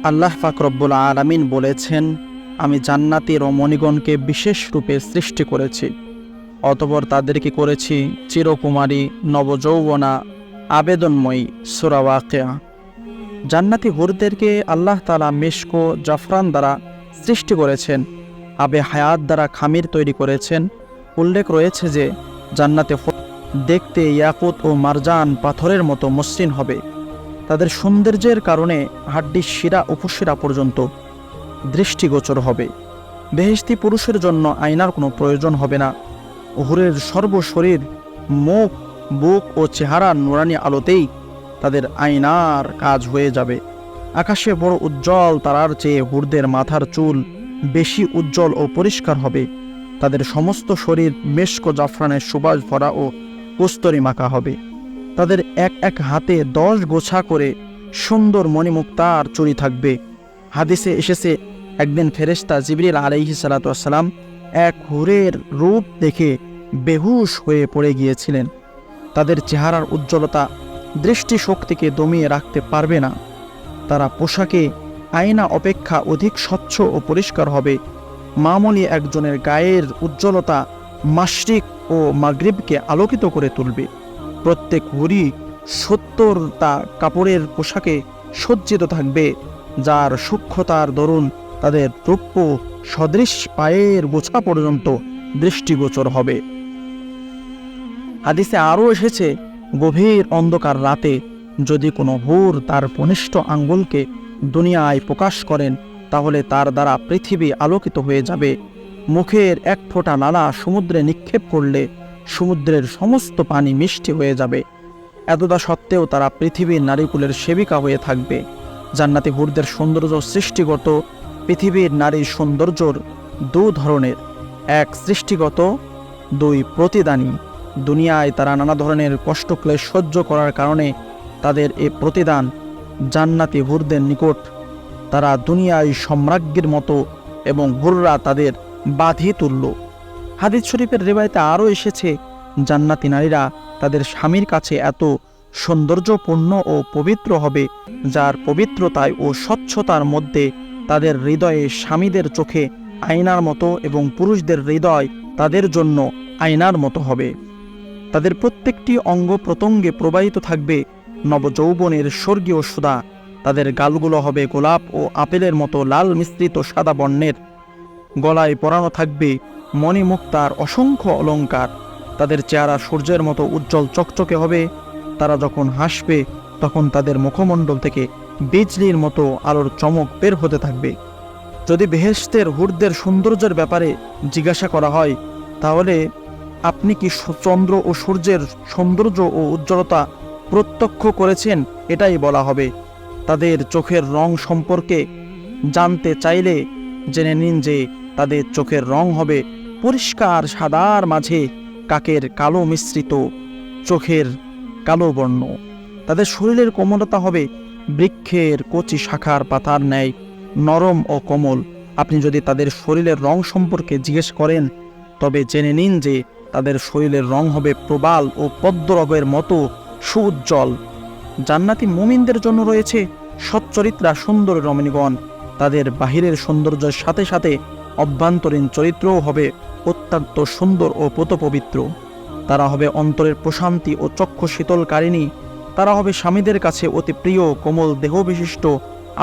আল্লাহ পাক রব্বুল আলামিন বলেছেন, আমি জান্নাতি রমণীগণকে বিশেষ রূপে সৃষ্টি করেছি, অতঃপর তাদেরকে করেছি চিরকুমারী, নবযৌবনা, আবেদনময়ী। সূরা ওয়াকিয়া। জান্নাতি হুরদেরকে আল্লাহ তাআলা মিশক ও জাফরান দ্বারা সৃষ্টি করেছেন, আবে হায়াত দ্বারা খামির তৈরি করেছেন। উল্লেখ রয়েছে যে জান্নাতে দেখতে ইয়াকুত ও মারজান পাথরের মতো মসৃণ হবে। তাদের সৌন্দর্যের কারণে হাড্ডির শিরা উপশিরা পর্যন্ত দৃষ্টিগোচর হবে। বেহেশতি পুরুষের জন্য আয়নার কোনো প্রয়োজন হবে না। হুরের সর্বশরীর, মুখ, বুক ও চেহারা নুরানি আলোতেই তাদের আয়নার কাজ হয়ে যাবে। আকাশে বড় উজ্জ্বল তারার চেয়ে হুরদের মাথার চুল বেশি উজ্জ্বল ও পরিষ্কার হবে। তাদের সমস্ত শরীর মেশক জাফরানের সুবাস ভরা ও কস্তরি মাখা হবে। তাদের এক এক হাতে 10 গোছা করে সুন্দর মণিমুক্তার চুড়ি থাকবে। হাদিসে এসেছে, একদিন ফেরেশতা জিবরিল আলাইহিস সালাতু ওয়াস সালাম এক হুরের রূপ দেখে বেহুশ হয়ে পড়ে গিয়েছিলেন। তাদের চেহারার উজ্জ্বলতা দৃষ্টিশক্তিকে দমিয়ে রাখতে পারবে না। তারা পোশাকে আয়না অপেক্ষা অধিক স্বচ্ছ ও পরিষ্কার হবে। মামুলি একজনের গায়ের উজ্জ্বলতা মাশরিক ও মাগরিবকে আলোকিত করে তুলবে। প্রত্যেক হুরি 70টা কাপড়ের পোশাকে সজ্জিত থাকবে, যার সূক্ষ্মতার দরুন তাদের রূপ্য সদৃশ পায়ের গোছা পর্যন্ত দৃষ্টিগোচর হবে। হাদিসে আরও এসেছে, গভীর অন্ধকার রাতে যদি কোনো হুর তার কনিষ্ঠ আঙ্গুলকে দুনিয়ায় প্রকাশ করেন, তাহলে তার দ্বারা পৃথিবী আলোকিত হয়ে যাবে। মুখের এক ফোঁটা লালা সমুদ্রে নিক্ষেপ করলে সমুদ্রের সমস্ত পানি মিষ্টি হয়ে যাবে। এতটা সত্ত্বেও তারা পৃথিবীর নারীকুলের সেবিকা হয়ে থাকবে। জান্নাতি হুরদের সৌন্দর্য সৃষ্টিগত। পৃথিবীর নারীর সৌন্দর্যর 2 ধরনের, এক সৃষ্টিগত, 2 প্রতিদানী। দুনিয়ায় তারা নানা ধরনের কষ্টক্লেশ সহ্য করার কারণে তাদের এ প্রতিদান। জান্নাতি হুরদের নিকট তারা দুনিয়ায় সম্রাজ্ঞীর মতো এবং হুররা তাদের বাঁধি তুল্য। হাদিস শরীফের রিওয়ায়াতে আরও এসেছে, জান্নাতি নারীরা তাদের স্বামীর কাছে এত সৌন্দর্যপূর্ণ ও পবিত্র হবে, যার পবিত্রতায় ও স্বচ্ছতার মধ্যে তাদের হৃদয়ে স্বামীদের চোখে আয়নার মতো এবং পুরুষদের হৃদয় তাদের জন্য আয়নার মতো হবে। তাদের প্রত্যেকটি অঙ্গ প্রত্যঙ্গে প্রবাহিত থাকবে নবযৌবনের স্বর্গীয় সুধা। তাদের গালগুলো হবে গোলাপ ও আপেলের মতো লাল মিশ্রিত সাদা বর্ণের। গলায় পরানো থাকবে মণিমুক্তার অসংখ্য অলঙ্কার। তাদের চেহারা সূর্যের মতো উজ্জ্বল চকচকে হবে। তারা যখন হাসবে তখন তাদের মুখমণ্ডল থেকে বিজলির মতো আলোর চমক বের হতে থাকবে। যদি বেহেশতের হুরদের সৌন্দর্যের ব্যাপারে জিজ্ঞাসা করা হয়, তাহলে আপনি কি চন্দ্র ও সূর্যের সৌন্দর্য ও উজ্জ্বলতা প্রত্যক্ষ করেছেন, এটাই বলা হবে। তাদের চোখের রং সম্পর্কে জানতে চাইলে জেনে নিন যে তাদের চোখের রং হবে পরিষ্কার সাদার মাঝে কাকের কালো মিশ্রিত চোখের কালো বর্ণ। তাদের শরীরের কোমলতা হবে বৃক্ষের কচি শাখার পাতার ন্যায় নরম ও কোমল। আপনি যদি তাদের শরীরের রং সম্পর্কে জিজ্ঞেস করেন, তবে জেনে নিন যে তাদের শরীরের রং হবে প্রবাল ও পদ্মরবের মতো সুউজ্জ্বল। জান্নাতি মুমিনদের জন্য রয়েছে সচ্চরিত্রা সুন্দর রমণীগণ। তাদের বাহিরের সৌন্দর্যের সাথে সাথে অভ্যন্তরীণ চরিত্রও হবে অত্যন্ত সুন্দর ও পবিত্র। তারা হবে অন্তরের প্রশান্তি ও চক্ষু শীতলকারিণী। তারা হবে স্বামীদের কাছে অতি প্রিয় কোমল দেহবিশিষ্ট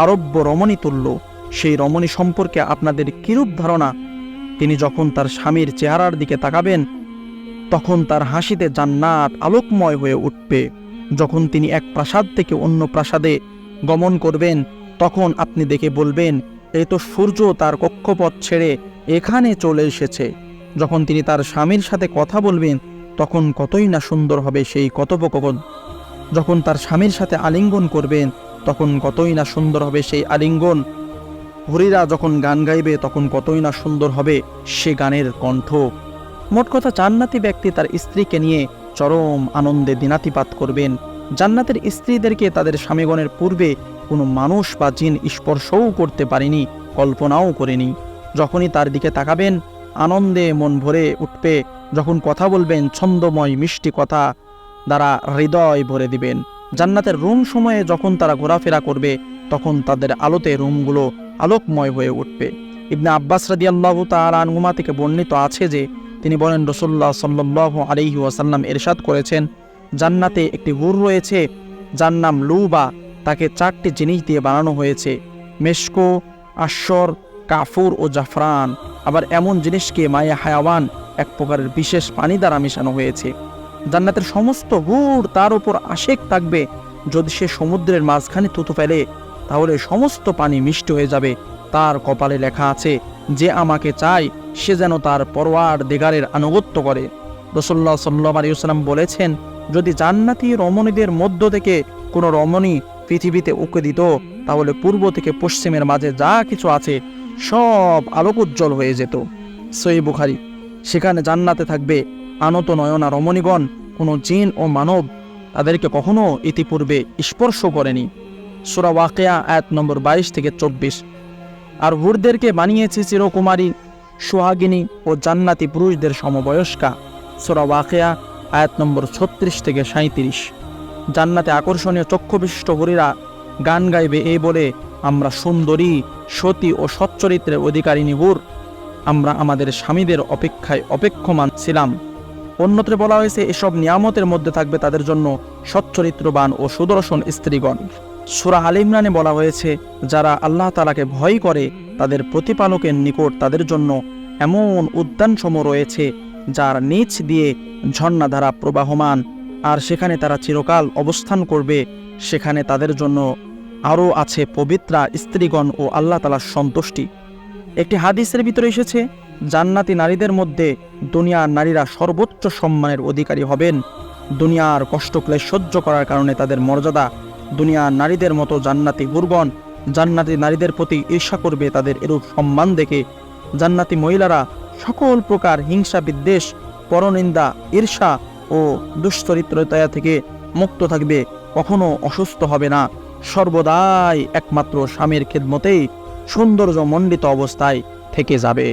আরব্য রমণী তুল্য। সেই রমণী সম্পর্কে আপনাদের কিরূপ ধারণা? তিনি যখন তার স্বামীর চেহারার দিকে তাকাবেন, তখন তার হাসিতে জান্নাত আলোকময় হয়ে উঠবে। যখন তিনি এক প্রাসাদ থেকে অন্য প্রাসাদে গমন করবেন, তখন আপনি দেখে বলবেন, এই তো সূর্য তার কক্ষপথ ছেড়ে এখানে চলে এসেছে। যখন তিনি তার স্বামীর সাথে কথা বলবেন, তখন কতই না সুন্দর হবে সেই কথোপকথন। যখন তার স্বামীর সাথে আলিঙ্গন করবেন, তখন কতই না সুন্দর হবে সেই আলিঙ্গন। হুরিরা যখন গান গাইবে, তখন কতই না সুন্দর হবে সে গানের কণ্ঠ। মোট কথা, জান্নাতি ব্যক্তি তার স্ত্রীকে নিয়ে চরম আনন্দে দিনাতিপাত করবেন। জান্নাতের স্ত্রীদেরকে তাদের স্বামীগণের পূর্বে কোনো মানুষ বা জিন স্পর্শও করতে পারেনি, কল্পনাও করেনি। যখনই তার দিকে তাকাবেন, আনন্দে মন ভরে উঠবে। যখন কথা বলবেন, ছন্দময় মিষ্টি কথা দ্বারা হৃদয় ভরে দিবেন। জান্নাতের রুম সময়ে যখন তারা ঘোরাফেরা করবে তখন তাদের আলোতে রুমগুলো আলোকময় হয়ে উঠবে। ইবনে আব্বাস রাদিয়াল্লাহু তাআলা আনহুমা থেকে বর্ণিত আছে যে তিনি বলেন, রাসূলুল্লাহ সাল্লাল্লাহু আলাইহি ওয়াসাল্লাম ইরশাদ করেছেন, জান্নাতে একটি হুর রয়েছে যার নাম লুবা। তাকে 4টি জিনিস দিয়ে বানানো হয়েছে, মেশকো, আশ্বর, কাফুর ও জাফরান। আবার এমন জিনিসকে মায়ে হায়াওয়ান, এক প্রকারের বিশেষ পানি দ্বারা মেশানো হয়েছে। জান্নাতের সমস্ত হুর তার উপর আশেক থাকবে। যদি সে সমুদ্রের মাঝখানে থুতু ফেলে তাহলে সমস্ত পানি মিষ্টি হয়ে যাবে। তার কপালে লেখা আছে, যে আমাকে চায় সে যেন তার পরওয়ারদিগারের আনুগত্য করে। রাসূলুল্লাহ সাল্লাল্লাহু আলাইহি ওয়াসাল্লাম বলেছেন, যদি জান্নাতি রমণীদের মধ্য থেকে কোনো রমণী পৃথিবীতে উঁকে দিত তাহলে পূর্ব থেকে পশ্চিমের মাঝে যা কিছু আছে সব আলোকোজ্জ্বল হয়ে যেত। সহিহ বুখারী। সেখানে জান্নাতে থাকবে আনত নয়না রমণীগণ, কোনো জিন ও মানব তাদেরকে কখনো ইতিপূর্বে স্পর্শ করেনি। সূরা ওয়াকিয়া আয়াত নম্বর 22 থেকে 24। আর হুরদেরকে বানিয়েছে চিরকুমারী, সোহাগিনী ও জান্নাতি পুরুষদের সমবয়স্কা। সূরা ওয়াকিয়া আয়াত নম্বর 36 থেকে 37। জান্নাতে আকর্ষণীয় চক্ষুবিষ্ট হুরিরা গান গাইবে এই বলে, আমরা সুন্দরী, সতী ও সচ্চরিত্রের অধিকারিণী হুর, আমরা আমাদের স্বামীদের অপেক্ষায় অপেক্ষমান ছিলাম। অন্যত্রে বলা হয়েছে, এসব নিয়ামতের মধ্যে থাকবে তাদের জন্য সচ্চরিত্রবান ও সুদর্শন স্ত্রীগণ। সূরা আল ইমরানে বলা হয়েছে, যারা আল্লাহ তাআলাকে ভয় করে তাদের প্রতিপালকের নিকট তাদের জন্য এমন উদ্যানসমূহ রয়েছে যার নিচ দিয়ে ঝর্ণাধারা প্রবাহমান, আর সেখানে তারা চিরকাল অবস্থান করবে। সেখানে তাদের জন্য আরও আছে পবিত্রা স্ত্রীগণ ও আল্লাহ তাআলার সন্তুষ্টি। একটি হাদিসের ভিতরে এসেছে, জান্নাতি নারীদের মধ্যে দুনিয়ার নারীরা সর্বোচ্চ সম্মানের অধিকারী হবেন। দুনিয়ার কষ্টক্লেশ সহ্য করার কারণে তাদের মর্যাদা দুনিয়ার নারীদের মতো জান্নাতি হুরগণ জান্নাতি নারীদের প্রতি ঈর্ষা করবে তাদের এরূপ সম্মান দেখে। জান্নাতি মহিলারা সকল প্রকার হিংসা, বিদ্বেষ, পরনিন্দা, ঈর্ষা ও দুশ্চরিত্রতা থেকে মুক্ত থাকবে, কখনো অসুস্থ হবে না, সর্বদাই একমাত্র স্বামীর খেদমতেই সৌন্দর্যমণ্ডিত অবস্থায় থেকে যাবে।